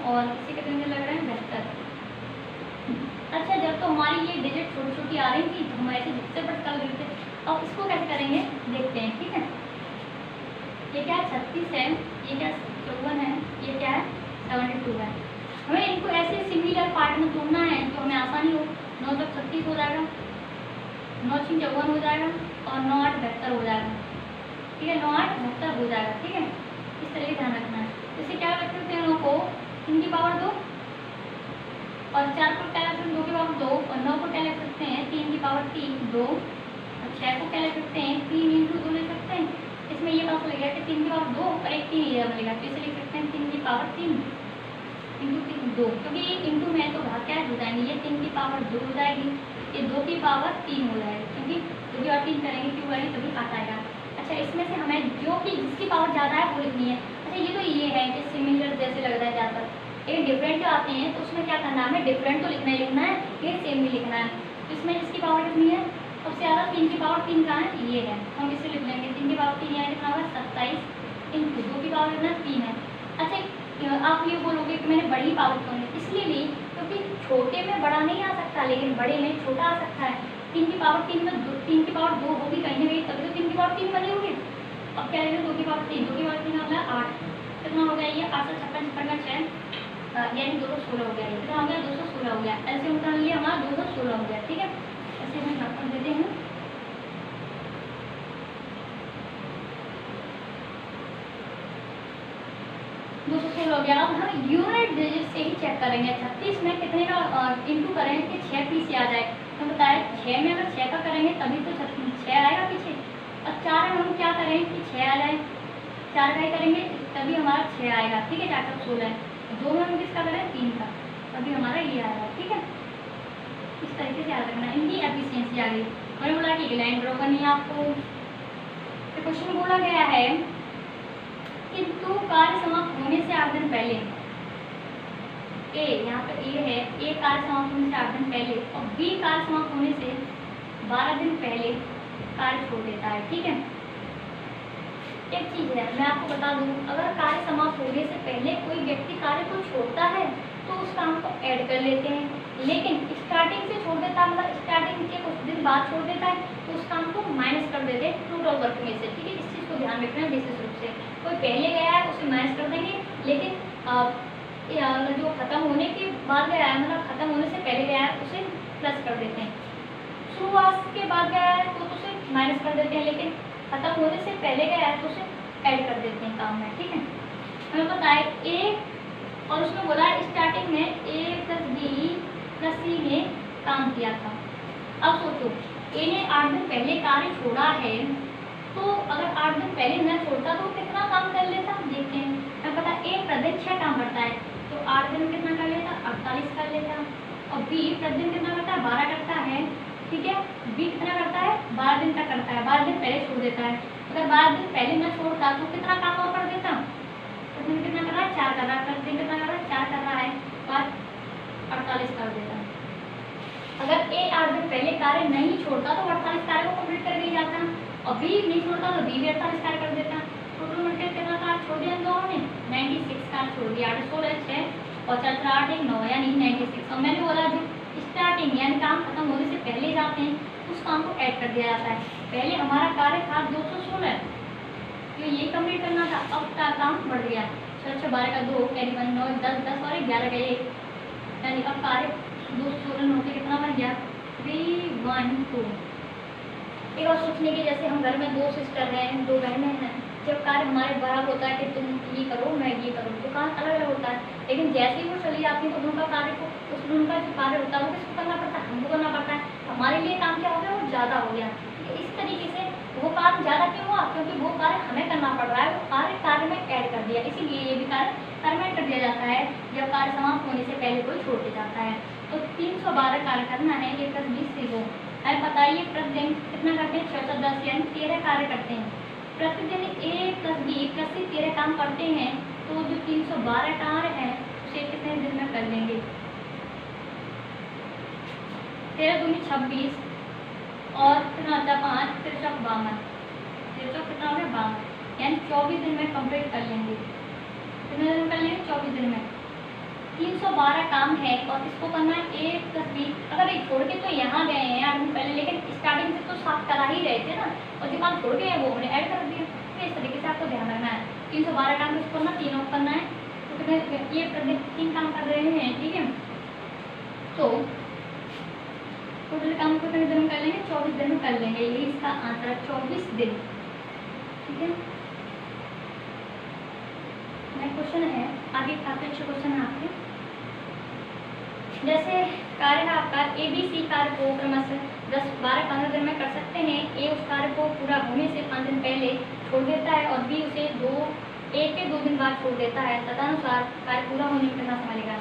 और इसी कितने दिन लग रहे हैं, 72। अच्छा, जब तो हमारी ये डिजिट छोटी छोटी आ रही थी तो हम ऐसे जिससे बट कर लेते थे। अब इसको कैसे करेंगे देखते हैं, ठीक है। ये क्या है, 36 है, ये क्या 54 है, ये क्या है 72 है। हमें इनको ऐसे सिमिलर पार्ट में तोड़ना है जो हमें आसानी हो। 9 तक 36 हो जाएगा, 9 6 54 हो जाएगा और 9 8 72 हो जाएगा, ठीक है। 9 8 72 हो जाएगा, ठीक है। इस तरह ध्यान रखना है। जैसे क्या रख सकते हैं, 9 को 3 की पावर 2 और 4 को क्या लिख सकते हैं, 2 की पावर 2 और 9 को क्या लिख सकते हैं, 3 की पावर 3 2 और 6 को क्या लिख सकते हैं, 3 × 2 लिख सकते हैं। इसमें ये बात लगेगा कि 3 की पावर 2 और एक 3 इधर मिलेगा, तो इसे लिख सकते हैं 3 की पावर 3 × 2, क्योंकि ये इंटू में तो भाग क्या हो जाएंगे, ये 3 की पावर 2 हो जाएगी, ये 2 की पावर 3 हो जाएगी, क्योंकि 2 और 3 करेंगे क्यों करेंगे तभी आता आएगा। अच्छा, इसमें से हमें जो कि जिसकी पावर ज़्यादा है वो लिखनी है। अच्छा, ये तो ये है कि सिमिलर जैसे लग रहा है ज़्यादातर, एक डिफरेंट जो आते हैं तो उसमें क्या करना नाम है, डिफरेंट तो लिखना ही लिखना है, ये सेम भी लिखना है। तो इसमें इसकी पावर कितनी है, सबसे ज़्यादा 3 की पावर 3 कहाँ है, ये है, हम इसे लिख लेंगे 3 की पावर 3 यहाँ कितना होगा 27 इंटू 2 की पावर कितना 3 है। अच्छा आप ये बोलोगे कि मैंने बड़ी पावर क्यों ली, इसलिए ली क्योंकि छोटे में बड़ा नहीं आ सकता लेकिन बड़े में छोटा आ सकता है। 3 की पावर 3 में 3 की पावर 2 होगी कहीं ना कहीं, तभी तो 3 की पावर 3 बनी होगी। अब क्या है 2 की पावर 3, 2 की पावर 3 हो गया 8, कितना हो गया ये 8 से 56 का 6 यानी 216 हो गया, ये कितना हो गया 216 हो गया। ऐसे उठा लिया हमारा 216 हो गया, ठीक है। ऐसे मैं यहाँ पर देते हैं 216 हो गया। अब हम यूनिट डिजिट से ही चेक करेंगे 36 में कितने का इंटू करेंगे कि 6 पीछे आ जाए। तो बताया 6 में अगर 6 का करेंगे तभी तो 6 आएगा पीछे, और 4 में हम क्या करें कि 6 आ जाए, 4 का ही करेंगे तभी हमारा 6 आएगा, ठीक है। 4 का 16 है, 2 में हम किसका करें 3 का, तभी हमारा ये आएगा, ठीक है। इस तरीके से याद रखना, इनकी एफिशिएंसी आ गई। मैंने बोला कि लाइन ड्रॉ करनी है आपको। तो क्वेश्चन बोला गया है किंतु कार्य समाप्त होने से 8 दिन पहले, ए यहाँ पर ए है, ए कार्य समाप्त होने से 8 दिन पहले और बी कार्य समाप्त होने से 12 दिन पहले कार्य छोड़ देता है, ठीक है। एक चीज है मैं आपको बता दूं, अगर कार्य समाप्त होने से पहले कोई व्यक्ति कार्य को छोड़ता है तो उस काम को ऐड कर लेते हैं, लेकिन स्टार्टिंग से छोड़ देता है, मतलब स्टार्टिंग के कुछ दिन बाद छोड़ देता है तो उस काम को माइनस कर देते हैं टोटल वर्क में से, ठीक है। इस चीज़ को ध्यान रखना है विशेष रूप से। कोई पहले गया है उसे माइनस कर देंगे, लेकिन जो खत्म होने के बाद गया है मतलब खत्म होने से पहले गया है उसे प्लस कर देते हैं। शुरुआत के बाद गया है तो उसे माइनस कर देते हैं, लेकिन खत्म होने से पहले गया है तो उसे ऐड कर देते हैं काम में, ठीक है। हमें पता है ए और उसमें बोला स्टार्टिंग में ए प्लस बी प्लस सी ने काम किया था। अब सोचो ए ने 8 दिन पहले कार्य छोड़ा है, तो अगर 8 दिन पहले न छोड़ता तो कितना काम कर लेता देखते हैं। हमें पता ए प्रतिदिन 6 काम करता है तो 8 दिन में कितना कर लेता 48 कर लेता, और बी प्रतिदिन कितना करता है 12 करता है, ठीक है। बी कितना करता है 12 दिन तक करता है, 12 दिन पहले छोड़ देता है। अगर 12 दिन पहले न छोड़ता तो कितना काम और कर देता, प्रतिदिन कितना कर रहा है 4 कर रहा है, प्रतिदिन कितना कर रहा है 4 कर रहा है, बाद 48 कर देता है। अगर ए 8 दिन पहले कार्य नहीं छोड़ता तो 48 कार्य को कंप्लीट कर दिया जाता, और बी नहीं छोड़ता तो बी भी 48 कार्य कर देता। टोटल मिलकर कितना कार्य छोड़ दिया दोनों ने 96 कार्य छोड़ दिया, 8 16 6 और 4 8 1 9 यानी 96। और मैंने बोला जो स्टार्टिंग यानी काम खत्म होने से पहले जाते हैं उस काम को ऐड कर दिया जाता है। पहले हमारा कार्य था 216 तो ये कंप्लीट करना था, अब का काम बढ़ गया 6 12 का 2 यानी 9 10 10 और 11 का 1 यानी अब कार्य 216 होकर कितना बन गया 312। एक और सोचने की, जैसे हम घर में 2 सिस्टर हैं 2 बहनें हैं, जब कार्य हमारे बराबर होता है कि तुम ये करो मैं ये करूँ तो काम अलग अलग होता है, लेकिन जैसे ही वो चली जाती है तो उनका कार्य को उनका जो कार्य होता है वो किसको करना पड़ता है हमको करना पड़ता है। हमारे लिए काम क्या हो गया वो ज़्यादा हो गया। इस तरीके से वो कार्य ज़्यादा क्यों हुआ, क्योंकि वो कार्य हमें करना पड़ रहा है, वो कार्य में ऐड कर दिया, इसीलिए ये भी कार्य में कर दिया जाता है जब कार्य समाप्त होने से पहले कोई छोड़ दिया जाता है। तो 312 कार्य करना है, ये 20 से 2 है। बताइए प्रतिदिन कितना करते हैं 6 10 यानी 13 कार्य करते हैं। प्रतिदिन ए प्लस बी प्लस सी 13 काम करते हैं, तो जो 312 कार्य है उसे कितने दिन में कर लेंगे 13 दूनी 26 और कितना होता है 5 3 52 कितना हो गया 52 यानी 24 दिन में कंप्लीट कर लेंगे। कितने दिन में कर लेंगे 24 दिन में। 312 काम है और इसको करना है ए प्लस बी। अगर एक छोड़ के तो यहाँ गए हैं 8 दिन पहले, लेकिन स्टार्टिंग से तो साफ करा ही रहे थे ना, और जो काम छोड़ गए वो हमने ऐड कर दिया। तो इस तरीके से आपको ध्यान रखना है 312 काम इसको करना 3 ऑफ करना है, तो कितने ये प्रतिदिन 3 काम कर रहे हैं, ठीक है। तो टोटल काम को कितने दिन में कर लेंगे 24 दिन में कर लेंगे, यही इसका आंसर है 24 दिन, ठीक है। नेक्स्ट क्वेश्चन है, आगे काफी अच्छे क्वेश्चन है आपके। जैसे कार्य है आपका ए बी सी कार्य को क्रमशः 10 12 15 दिन में कर सकते हैं। ए उस कार्य को पूरा होने से 5 दिन पहले छोड़ देता है और बी उसे 1 के 2 दिन बाद छोड़ देता है। तदनुसार कार्य पूरा होने में कितना समय लगेगा।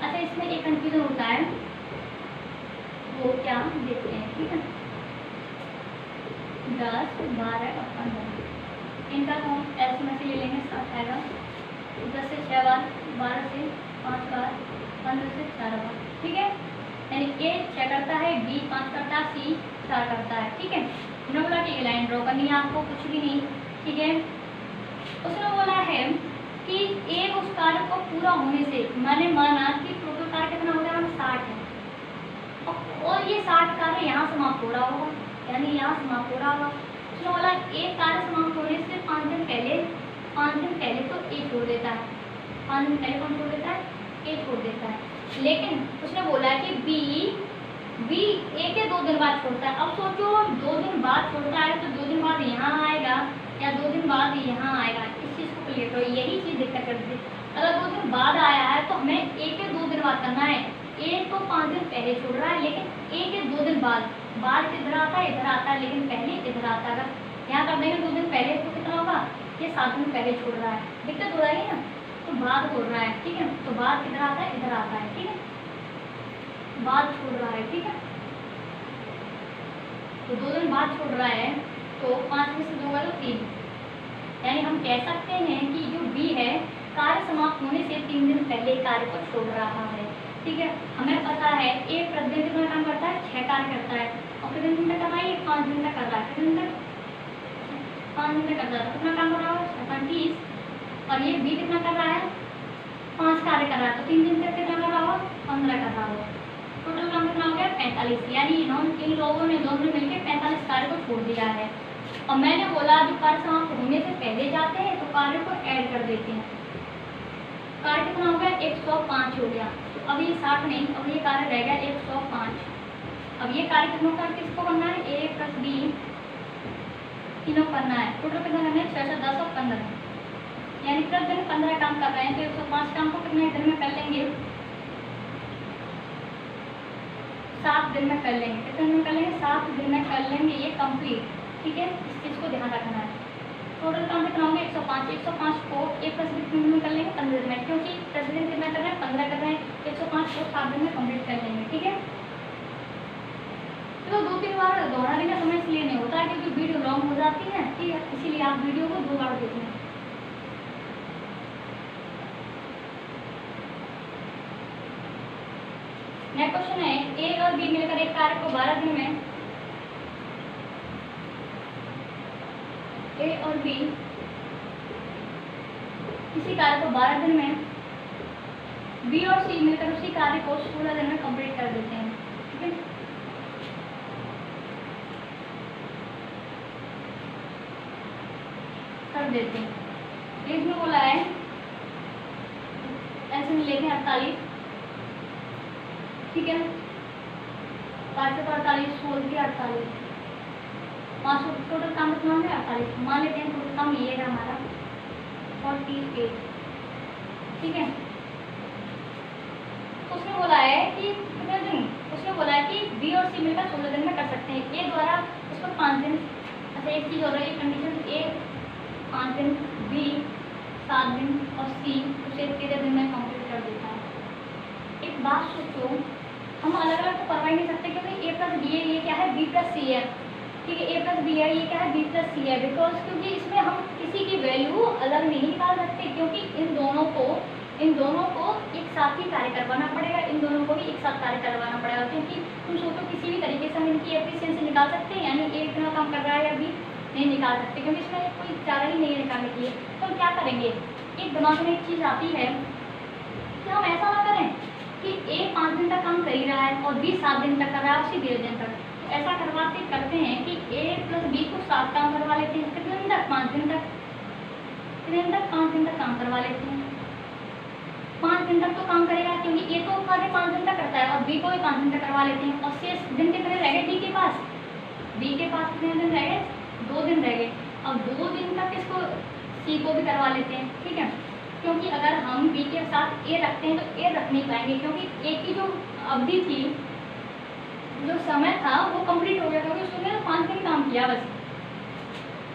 अच्छा इसमें एक कंफ्यूजन होता है, वो क्या देखते हैं, ठीक है। 10 12 और 15 इनका तो हम ऐसे में से ले लेंगे, 7 आएगा। 10 से 6 बार, 12 से 5 बार, 15 से 4 बार, ठीक है। यानी ए 6 करता है, बी 5 करता है, सी 4 करता है, ठीक है। हमने बोला कि लाइन ड्रॉ करनी है आपको, कुछ भी नहीं, ठीक है। उसने बोला है कि एक उस कार्य को पूरा होने से, मैंने माना कि टोटल कार्य कितना हो गया, 60 है, और ये 60 कार्य यहाँ समाप्त हो रहा होगा, यानी यहाँ समाप्त हो रहा होगा। उसने बोला एक कार्य समाप्त होने से 5 दिन पहले तो ए छोड़ देता है, 5 दिन पहले कौन छोड़ देता है, ए छोड़ देता है। लेकिन उसने बोला है कि बी ए के 2 दिन बाद छोड़ता है। अब सोचो 2 दिन बाद छोड़ता है तो 2 दिन बाद यहाँ आएगा या 2 दिन बाद यहाँ आएगा, इस चीज़ को क्लियर करो, यही चीज़ दिक्कत करती है। अगर 2 दिन बाद आया है तो हमें ए के 2 दिन बाद करना है। ए तो 5 दिन पहले छोड़ रहा है, लेकिन ए के 2 दिन बाद इधर आता है, लेकिन पहले इधर आता है। अगर यहाँ कर देंगे 2 दिन पहले तो कितना होगा, ये 7 दिन पहले छोड़ रहा है, दिक्कत हो रही है ना, तो बाद छोड़ रहा है, ठीक है। तो बाद किधर आता है, इधर आता है, ठीक है, बाद छोड़ रहा है, ठीक है। तो 2 दिन बाद छोड़ रहा है तो 5 में से 2 तो 3, यानी हम कह सकते हैं कि जो बी है कार्य समाप्त होने से 3 दिन पहले कार्य को छोड़ रहा है, ठीक है। हमें पता है ए प्रतिदिन कितना काम करता है, 6 कार्य करता है, और कितने दिन तक कर रहा है, ये 5 दिन तक कर रहा है, कितने दिन तक, 5 दिन तक कर रहा है, कितना काम कर रहा है, 37, और ये बी कितना कर रहा है, 5 कार्य कर रहा है, तो 3 दिन तक कितना कर रहा होगा, 15 कर रहा होगा। टोटल काम कितना हो गया, 45, यानी इन लोगों ने दोनों मिलकर 45 कार्य को छोड़ दिया है। और मैंने बोला जो कार्य समाप्त होने से पहले जाते हैं तो कार्य को ऐड कर देते हैं। कार्य कितना हो गया, 105 हो गया, तो अब ये 60 नहीं, अब ये कार्य रह गया 105। अब ये कार्य कितना का किसको करना है, ए प्लस बी तीनों करना है। टोटल कितना करना है, 6 10 और 15, यानी प्रतिदिन 15 काम कर रहे हैं, तो 105 काम को कितने दिन में कर लेंगे, 7 दिन में कर लेंगे। कितने दिन में कर लेंगे, 7 दिन में कर लेंगे ये कंप्लीट, ठीक है। इस चीज़ को ध्यान रखना है। टोटल काम कितना होंगे, 105 को ए प्लस बी कितने दिन में कर लेंगे, 15 दिन में, क्योंकि प्रतिदिन कितना कर रहे हैं, 15 कर रहे हैं, 105 को 7 दिन में कंप्लीट कर लेंगे, ठीक है। तो 2-3 बार दोहराने का समय इसलिए नहीं होता है क्योंकि वीडियो लॉन्ग हो जाती है, ठीक है, इसीलिए आप वीडियो को 2 बार देखें। नेक्स्ट क्वेश्चन है, ए और बी मिलकर एक कार्य को 12 दिन में, ए और बी किसी कार्य को 12 दिन में, बी और सी मिलकर उसी कार्य को 16 दिन में कंप्लीट कर देते हैं, ठीक है। कर देते हैं। इसमें बोला है ऐसे में लेते हैं 48, ठीक है, 5 से 48, 16 के 48, 500 टोटल काम कितना है, 48, मान लेते हैं टोटल काम ये है हमारा 48, ठीक है। उसने बोला है कि कितने दिन, उसने बोला है कि बी और सी मिलकर 16 दिन में कर सकते हैं। ए द्वारा उस पर 5 दिन, अच्छा एक चीज़ हो रही है, कंडीशन, ए 5 दिन, बी 7 दिन और सी उसे 13 दिन में कंप्लीट कर देता है। एक बात सोचो, हम अलग अलग तो करवा ही नहीं सकते क्योंकि ए प्लस बी है, ये क्या है, बी प्लस सी है, ठीक है। ए प्लस बी है, ये क्या है, बी प्लस सी है, बिकॉज क्योंकि इसमें हम किसी की वैल्यू अलग नहीं निकाल सकते, क्योंकि इन दोनों को एक साथ ही कार्य करवाना पड़ेगा, इन दोनों को भी एक साथ कार्य करवाना पड़ेगा, क्योंकि तुम सोचो किसी भी तरीके से हम इनकी एफिशिएंसी निकाल सकते हैं, यानी ए इतना काम कर रहा है या बी नहीं निकाल सकते, क्योंकि इसमें कोई चारा ही नहीं है निकालने के लिए। तो क्या करेंगे, एक दिमाग में एक चीज़ आती है कि हम ऐसा ना करें कि ए 5 दिन तक काम कर ही रहा है और बी 7 दिन तक कर रहा है, उसी 13 दिन तक, तो ऐसा करते हैं कि ए प्लस बी को 7 काम करवा लेते हैं, कितने दिन तक, 5 दिन तक, कितने दिन तक, 5 दिन तक काम करवा लेते हैं। 5 दिन तक तो काम करेगा क्योंकि ए तो कार्य 5 दिन तक करता है और बी को भी 5 दिन तक करवा लेते हैं, और शेष दिन कितने रह गए बी के पास, कितने दिन रह गए, 2 दिन रह गए। अब 2 दिन तक इसको सी को भी करवा लेते हैं, ठीक है, क्योंकि अगर हम बी के साथ ए रखते हैं तो ए रख नहीं पाएंगे, क्योंकि ए की जो अवधि थी, जो समय था वो कंप्लीट हो गया, क्योंकि उसने 5 दिन काम किया बस।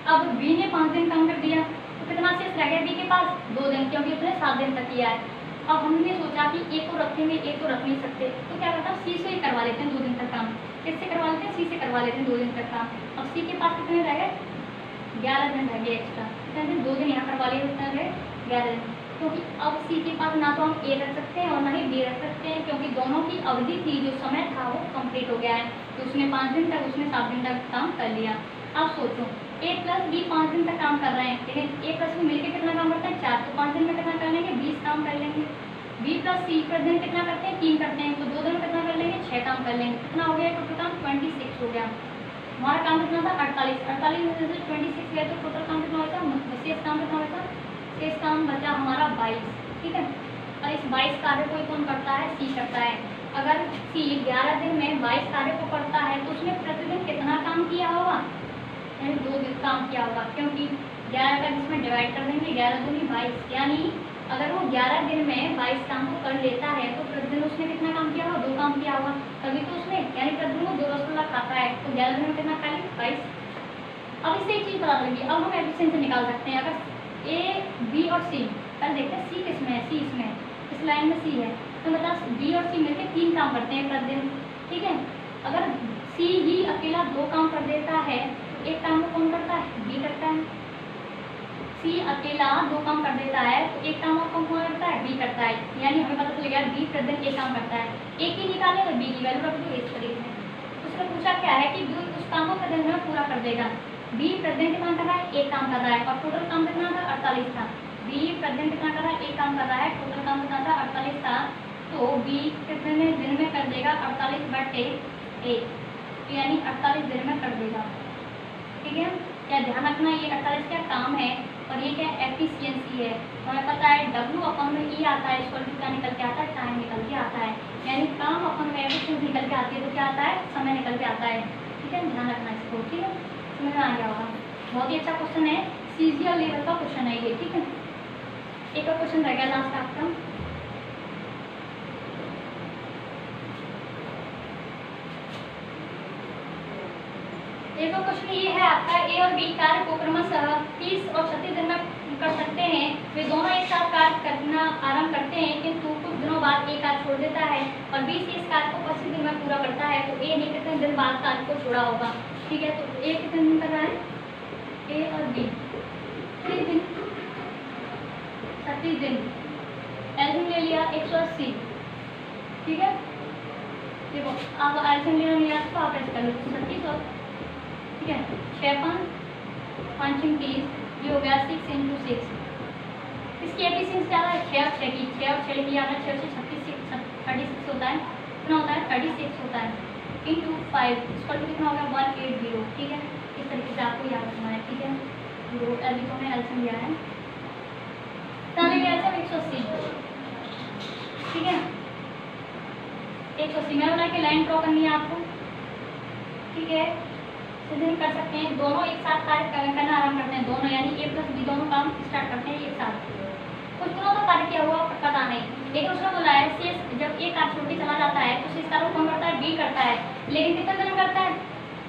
अब बी ने 5 दिन काम कर दिया तो कितना शेष रह गया बी के पास, 2 दिन, क्योंकि उसने 7 दिन तक किया है। अब हमने सोचा कि ए को रखेंगे, ए को रख नहीं सकते, तो क्या करता है, सी से ही करवा लेते हैं 2 दिन तक काम। किससे करवा लेते हैं, सी से करवा लेते हैं 2 दिन तक काम। अब सी के पास कितने रह गए, 11 दिन रह गए एक्स्ट्रा, कितने दिन, 2 दिन यहाँ करवा लिए, कितने रह गए, 11 दिन। क्योंकि अब सी के पास ना तो हम ए रख सकते हैं और ना ही बी रख सकते हैं, क्योंकि दोनों की अवधि थी, जो समय था वो कंप्लीट हो गया है। तो उसने 5 दिन तक, उसने 7 दिन तक काम कर लिया। अब सोचो ए प्लस बी 5 दिन तक काम कर रहे हैं, लेकिन ए प्लस बी मिलकर कितना काम करता है 4, तो 5 दिन में कितना कर लेंगे 20 काम कर लेंगे। बी प्लस सी प्रतिदिन कितना करते हैं 3 करते हैं, तो 2 दिन में कितना कर लेंगे 6 काम कर लेंगे। कितना हो गया टोटल काम 26 हो गया। हमारा काम कितना था 48 में से 26 गया, तो टोटल काम कितना होता है, शेष काम कितना होता है, शेष काम बचा हमारा 22। ठीक है, और इस 22 कार्य को कौन करता है, सी करता है। अगर सी 11 दिन में 22 कार्य को करता है तो उसने प्रतिदिन कितना काम किया होगा, यानी 2 दिन काम किया होगा, क्योंकि 11 का जिसमें डिवाइड कर देंगे 11 दूनी 22, यानी अगर वो 11 दिन में 22 काम को कर लेता है तो प्रतिदिन उसने कितना काम किया होगा, 2 काम किया होगा, तभी तो उसने, यानी प्रतिदिन वो 2 रसगुल्ला खाता है, तो 11 दिन में कितना खा ली 22। अब इससे एक चीज़ पता लगी, अब हम एफिशिएंसी निकाल सकते हैं। अगर ए बी और सी, पहले देखते हैं सी किसमें है, सी इसमें है, इस लाइन में सी है, तो मतलब बी और सी मिलकर 3 काम करते हैं प्रतिदिन। ठीक है, अगर सी ही अकेला 2 काम कर देता है, एक काम को कौन करता है, बी करता है। सी अकेला 2 काम कर देता है तो एक काम और कौन करता है, बी करता है, यानी हमें पता चल गया बी प्रतिदिन एक काम करता है। एक ही निकाले तो बी की वैल्यू रख दो इस तरीके से। उसने पूछा क्या है कि बी उस काम को प्रतिदिन में पूरा कर देगा। बी प्रतिदिन कितना कर रहा है, एक काम कर रहा है, और टोटल काम कितना था 48 था। बी प्रतिदिन कितना कर रहा है, एक काम कर रहा है, टोटल काम कितना था 48 था, तो बी कितने दिन में कर देगा 48/1, यानी 48 दिन में कर देगा। ठीक है, क्या ध्यान रखना, ये 48 क्या काम है और ये क्या एफिशिएंसी है। हमें पता है W अपन में ई आता है, इक्वल टू क्या निकल के आता है, टाइम निकल के आता है, यानी काम अपन में एफिशिएंसी निकल के आती है तो क्या आता है, समय निकल के आता है। ठीक है, ध्यान रखना इसको। ठीक है, समझ में आ गया होगा। बहुत ही अच्छा क्वेश्चन है, सीजीएल लेवल का क्वेश्चन है ये। ठीक है, एक और क्वेश्चन रह गया लास्ट आपका। एक और क्वेश्चन ये है आपका, ए और बी कार्य को क्रमशः 30 और 36 दिन में कर सकते हैं। वे दोनों एक साथ कार्य करना आरंभ करते हैं, किंतु कुछ दिनों बाद ए कार्य छोड़ देता है और बी से इस कार्य को 25 दिन में पूरा करता है, तो ए ने कितने दिन बाद कार्य को छोड़ा होगा। ठीक है, तो ए कितने दिन कर रहा है, ए और बी 30 दिन, 36 दिन, एल्सियम ले लिया 180। ठीक है, देखो आप एल्सियम लेना नहीं आता तो आप ऐसे कर लो 36 और ठीक है 6 5 30, ये हो गया 6 × 6। इसकी एफिशिएंसी ज़्यादा है 6 और 6 की, 6 और 6 की याद है, 6 से 36 होता है, कितना होता है 36 होता है, इंटू 5 इसका कितना होगा 180। ठीक है, इस तरीके से आपको याद रखना है। ठीक है, जो एल्सियम में एल्सियम लिया है, एल्सियम 180। ठीक है, 180 में बना के लाइन ड्रॉ करनी है आपको। ठीक है, सीधे कर सकते हैं, दोनों एक साथ कार्य करना आरम्भ करते हैं, दोनों यानी ए प्लस बी दोनों काम स्टार्ट करते हैं एक साथ। कुछ दिनों तो कार्य किया हुआ पता नहीं, लेकिन उसने बोला है शेष जब एक कार्य छोटी चला जाता है तो शेष कार्य को कौन करता है, बी करता है, लेकिन कितने दिन में करता है,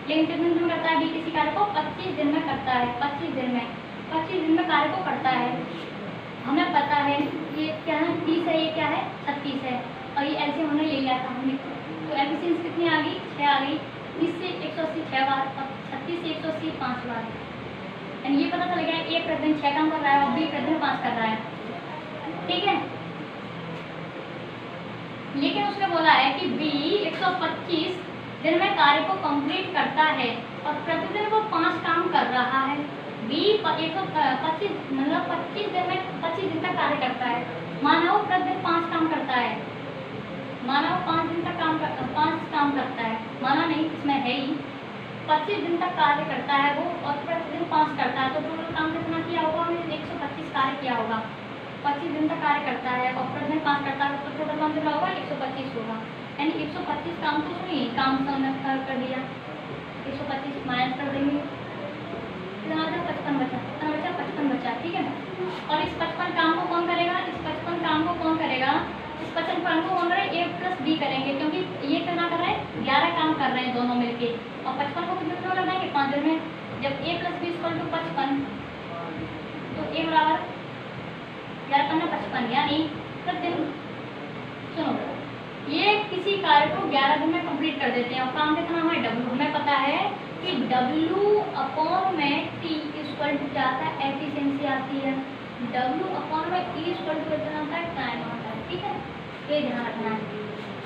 लेकिन कितने दिन में करता है, बी किसी कार्य को 25 दिन में करता है, 25 दिन में कार्य को करता है। हमें पता है ये क्या है 30 है, ये क्या है 36 है, और ये एल्सियम हमने ले लिया था हमने, तो एफिशिएंसी कितनी आ गई 6 आ गई। 30 से 180 6 बार और 36 से 180 5 बार, यानी ये पता चल गया ए प्रतिदिन 6 काम कर रहा है और बी प्रतिदिन 5 कर रहा है। ठीक है, लेकिन उसने बोला है कि बी 125 दिन में कार्य को कंप्लीट करता है और प्रतिदिन वो 5 काम कर रहा है। बी 125 मतलब 25 दिन में 25 दिन तक कार्य करता है, माना वो प्रतिदिन 5 काम करता है, माना वो 5 दिन तक 5 काम करता है, माना नहीं इसमें है ही, 25 दिन तक कार्य करता है वो और प्रतिदिन 5 करता है, तो टोटल काम कितना किया होगा, हमने 125 कार्य किया होगा। 25 दिन तक कार्य करता है और प्रतिदिन 5 करता है, तो टोटल काम कितना होगा 125 होगा, यानी 125 काम तो सुनिए काम कर दिया, 125 माइनस कर देंगे, कितना बचा 55 बचा, कितना बचा 55 बचा। ठीक है, और इस 55 काम को कौन करेगा, इस 55 काम को कौन करेगा, इस 55 काम को कौन करेगा, ए प्लस बी करेंगे, क्योंकि ये कितना कर रहा है 11 काम कर रहे हैं दोनों मिलके, और 55 को कितने दिनों लगाएंगे 5 दिन में। जब ए प्लस बी इक्वल टू 55 तो ए बराबर 11×5 = 55, यानी प्रतिदिन सुनो ये किसी कार्य को 11 दिन में कंप्लीट कर देते हैं, और काम कितना है W, हमें पता है कि W/T इक्वल टू क्या आता है, एफिशिएंसी आती है। W/E कितना होता है, टाइम होता है। ठीक है, ये ध्यान रखना है।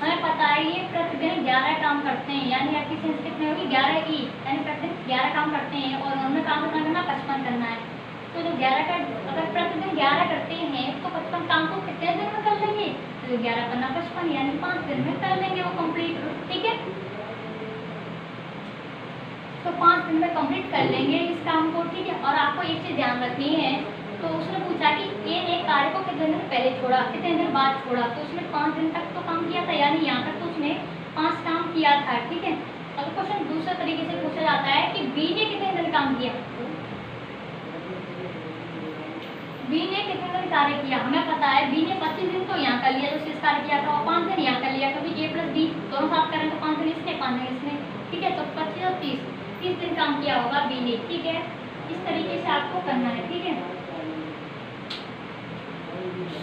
हमें पता है ये प्रतिदिन 11 काम करते हैं, यानी एफिशिएंसी कितनी होगी 11E, यानी प्रतिदिन 11 काम करते हैं और उनमें काम कितना करना 55 करना है। तो जो 11 का अगर प्रतिदिन 11 करते हैं तो 55 काम को कितने दिन में कर लेंगे, तो 11 पन्ना 55 यानी 5 दिन में कर लेंगे वो कंप्लीट। ठीक है, तो 5 दिन में कंप्लीट कर लेंगे इस काम को। ठीक है, और आपको एक चीज़ ध्यान रखनी है, तो उसने पूछा कि ए ने कार्य को कितने दिन पहले छोड़ा, कितने दिन बाद छोड़ा, तो उसने 5 दिन तक तो काम किया था, यानी यहाँ तक तो उसने 5 काम किया था। ठीक है, अगर क्वेश्चन दूसरे तरीके से पूछा जाता है कि बी ने कितने दिन काम किया, बी ने कितने दिन कार्य किया, हमें पता है बी ने 25 दिन तो यहाँ कर लिया जो शेष कार्य किया था, और 5 दिन यहाँ कर लिया, क्योंकि ए प्लस बी दोनों साथ करें तो 5 दिन इसने 5 दिन इसने। ठीक है, तो 25 और 30 दिन काम किया होगा बी ने। ठीक है, इस तरीके से आपको करना है। ठीक है,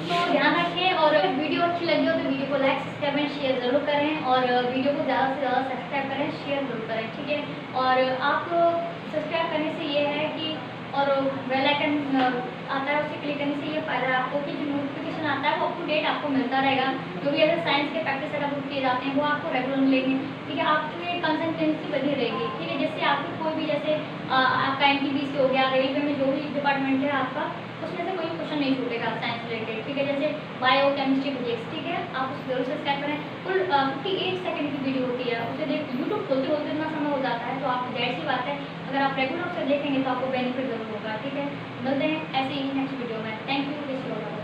तो ध्यान रखें, और अगर वीडियो अच्छी लगी हो तो वीडियो को लाइक सब्सक्राइब एंड शेयर जरूर करें, और वीडियो को ज़्यादा से ज़्यादा सब्सक्राइब करें, शेयर जरूर करें। ठीक है, और आप सब्सक्राइब करने से ये है कि, और बेल आइकन आता है उसे क्लिक करने से ये फायदा है आपको कि जो नोटिफिकेशन आता है वो अप टू डेट आपको मिलता रहेगा। जो भी ऐसे साइंस के प्रैक्टिस सेटअप किए जाते हैं वो आपको रेगुलर मिलेंगे। ठीक है, आपकी कंसिस्टेंसी बनी रहेगी। ठीक है, जैसे आपको कोई भी, जैसे आपका NTPC हो गया, रेलवे में जो भी डिपार्टमेंट है आपका, उसमें से कोई क्वेश्चन नहीं छूटेगा साइंस रिलेटेड। ठीक है, जैसे बायो, केमिस्ट्री, फिजिक्स। ठीक है, आप उसे जरूर सब्सक्राइब करें। कुल 58 सेकंड की वीडियो होती है, उसे देख यूट्यूब खोलते खोलते इतना समय हो जाता है, तो आप जाहिर सी बात है अगर आप रेगुलर उसे देखेंगे तो आपको बेनिफिट जरूर होगा। ठीक है, मिलते हैं ऐसे ही नेक्स्ट वीडियो में। Thank you.